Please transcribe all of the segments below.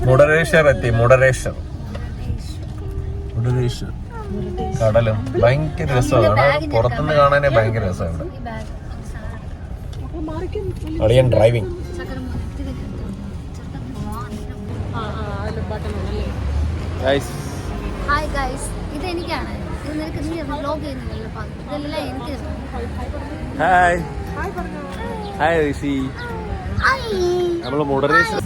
മുടരേശ്വർ എത്തി. മുടരേശ്വർ കടലും ഭയങ്കര രസമാണ്. പുറത്തുനിന്ന് കാണാനേ ഭയങ്കര രസമാണ്. അളിയൻ ഡ്രൈവിംഗ്. ഹായ് ഗൈസ്, ഇത് എനിക്കാണ്. ഇത് നിനക്ക് നീ വ്ലോഗ് ചെയ്യുന്നില്ലല്ലോ. ഇതെല്ലാം എനിക്ക്. ഹായ് ഹായ് ഋഷി. നമ്മള് മുടരേശ്വർ.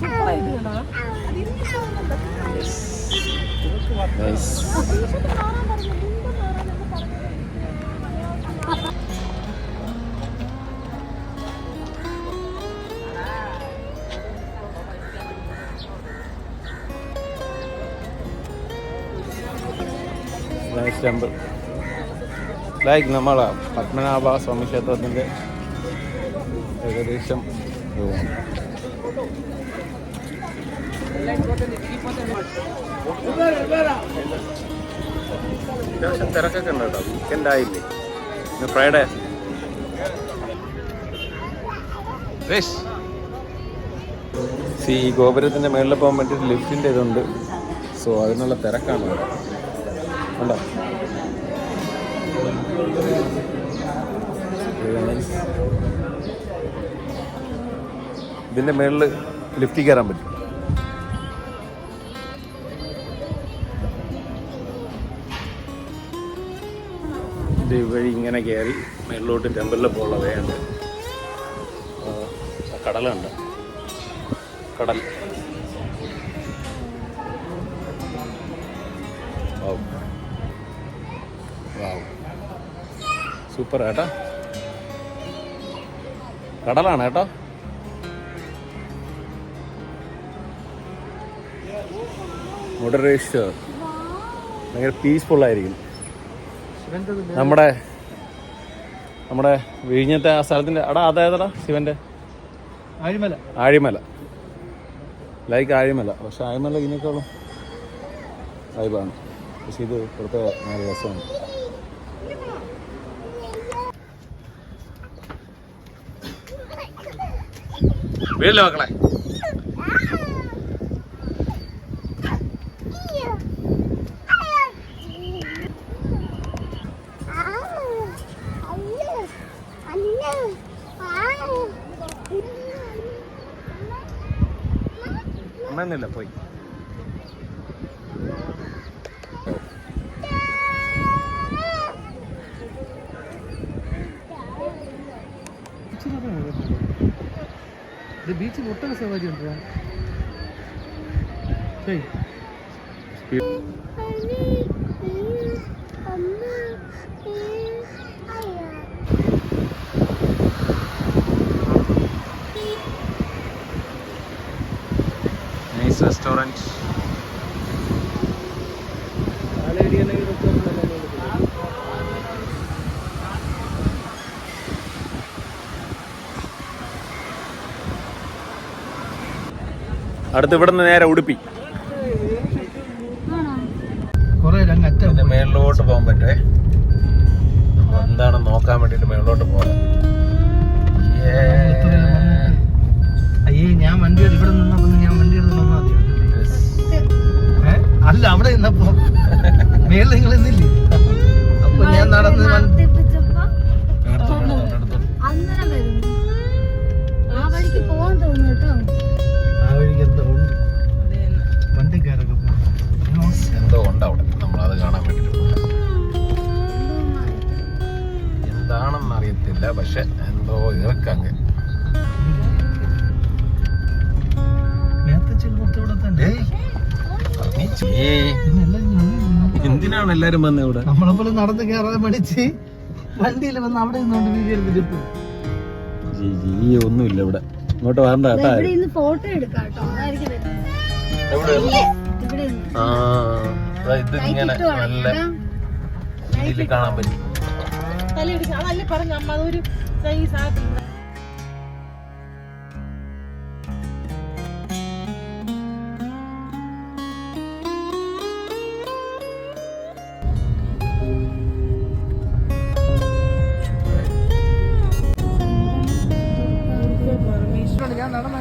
ടെമ്പിൾ ലൈക്ക് നമ്മളെ പത്മനാഭ സ്വാമി ക്ഷേത്രത്തിൻ്റെ ഏകദേശം അത്യാവശ്യം തിരക്കൊക്കെ ഉണ്ട് കേട്ടോ. വീക്കെൻഡ് ആയില്ലേ, ഇന്ന് ഫ്രൈഡേ. ഈ ഗോപുരത്തിൻ്റെ മേളിൽ പോകാൻ വേണ്ടിയിട്ട് ലിഫ്റ്റിൻ്റെ ഇതുണ്ട്. സോ അതിനുള്ള തിരക്കാണ് ഇവിടെ. ഉണ്ടോ? ഇതിൻ്റെ മേളിൽ ലിഫ്റ്റിൽ കയറാൻ പറ്റും. ഇത് വഴി ഇങ്ങനെ കയറി മേളിലോട്ട് ടെമ്പിളിൽ പോകാനുള്ള വേണ്ട. കടലുണ്ട്, കടൽ. സൂപ്പർ കേട്ടോ, കടലാണ് കേട്ടോ. മുടരേശ്വർ ഭയങ്കര പീസ്ഫുള്ളായിരിക്കും. നമ്മുടെ വിഴിഞ്ഞത്തെ ആ സ്ഥലത്തിൻ്റെ അതേതാ ശിവൻ്റെ ആഴിമല ലൈക്ക് ആഴിമല. പക്ഷെ ആഴിമല ഇതിനേക്കാളും വൈബാണ്. പക്ഷെ ഇത് ഇവിടുത്തെ നല്ല രസമാണ്. വീട്ടിലെ മക്കളെ അമ്മന്നില്ല പോയി. ബീച്ചിൽ ഒട്ടക സവാരി ഉണ്ടോ? Nice restaurant. അടുത്ത് ഇവിടെ നിന്ന് നേരെ ഉടുപ്പി. മേളിലോട്ട് പോകാൻ പറ്റുമേ. എന്താണെന്ന് നോക്കാൻ വേണ്ടിട്ട് മേളിലോട്ട് പോകാം. അയ്യേ, ഞാൻ വണ്ടി ഇവിടെ നിന്നപ്പോ ഞാൻ വണ്ടി എടുത്തോന്നാ മതി. അല്ല, അവിടെ നിന്നപ്പോ മേളിൽ നിങ്ങൾ നിന്നില്ലേ? അപ്പൊ ഞാൻ നടന്ന് എന്തോ ഉണ്ട് അവിടെ. നമ്മളത് കാണാൻ വേണ്ടിട്ട് എന്താണെന്ന് അറിയത്തില്ല. പക്ഷെ എന്തോ ഇറക്കാങ്ക. എന്തിനാണ് എല്ലാരും വന്നത് ഇവിടെ? നമ്മളെപ്പോലെ നടന്ന് കയറാൻ പഠിച്ച് വണ്ടിയിൽ വന്ന് അവിടെ നിന്നോണ്ട് ഒന്നുമില്ല ഇവിടെ. ഇങ്ങോട്ട് വരണ്ട കേട്ടോ. ഫോട്ടോ എടുക്കാം. എവിടെ ഇവിടെ ആ ദാ ഇത് ഇങ്ങനെ നല്ല രീതിയിൽ കാണാൻ പറ്റും. അതല്ലേ പറഞ്ഞ അമ്മ അതൊരു സൈസ് ആക്കി ഞാൻ നടന്നു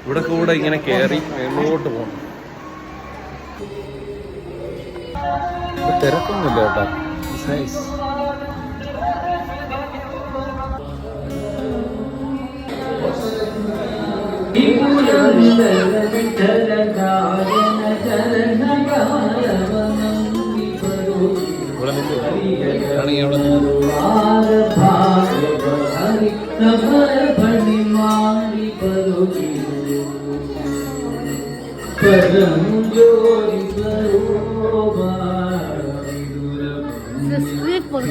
ഇവിടെ കൂടെ ഇങ്ങനെ കയറി മേലോട്ട് പോകണം. തിരക്കൊന്നുമില്ല കേട്ടോ. നൈസ്. ഇവിടെ ആണെങ്കിൽ അവിടെ സ്ട്രീറ്റ് ഫുഡ്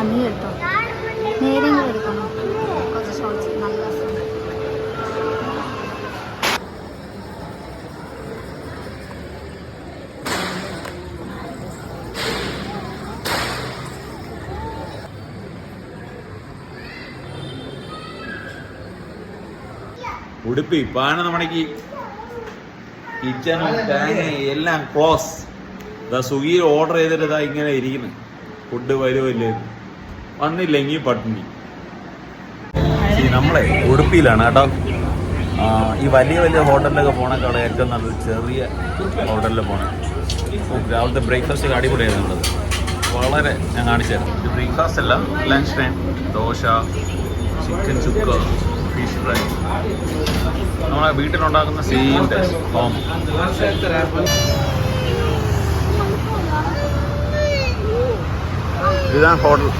നീ എടുത്തോ, നേരം എടുക്കണം. കുറച്ച് ഷോർട്സ് നല്ല രസമുണ്ട്. ഉടുപ്പി പാന നമ്മടേക്ക് കിച്ചണും ടാങ്ങും എല്ലാം ക്ലോസ്. സ്വിഗ്ഗിയിൽ ഓർഡർ ചെയ്തിട്ട് ഇതാ ഇങ്ങനെ ഇരിക്കുന്നു. ഫുഡ് വരുമല്ലേ, വന്നില്ലെങ്കിൽ പട്ടിണി. നമ്മളെ ഉടുപ്പിയിലാണ് കേട്ടോ. ഈ വലിയ വലിയ ഹോട്ടലിലൊക്കെ പോണേക്കാൾ ഏറ്റവും നല്ലത് ചെറിയ ഹോട്ടലിൽ പോകണം. രാവിലത്തെ ബ്രേക്ക്ഫാസ്റ്റ് അടിപൊളിയായിരുന്നുള്ളത്. വളരെ ഞാൻ കാണിച്ചു തരാം. ഇത് ബ്രേക്ക്ഫാസ്റ്റ് അല്ല, lunch time. Dosa, chicken chukka, fish fry, നമ്മളെ വീട്ടിലുണ്ടാക്കുന്ന സെയിം ടേസ്റ്റ്. ഹോം. ഇതാണ് ഹോട്ടൽ.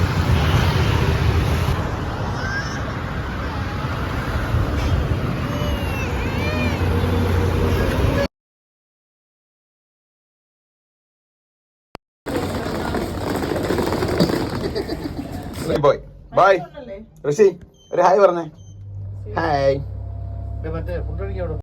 Boy bye. ഋഷി ഒരു ഹായ് പറഞ്ഞേ. ഹായ്. മറ്റേ ഫുഡ് കഴിക്കാൻ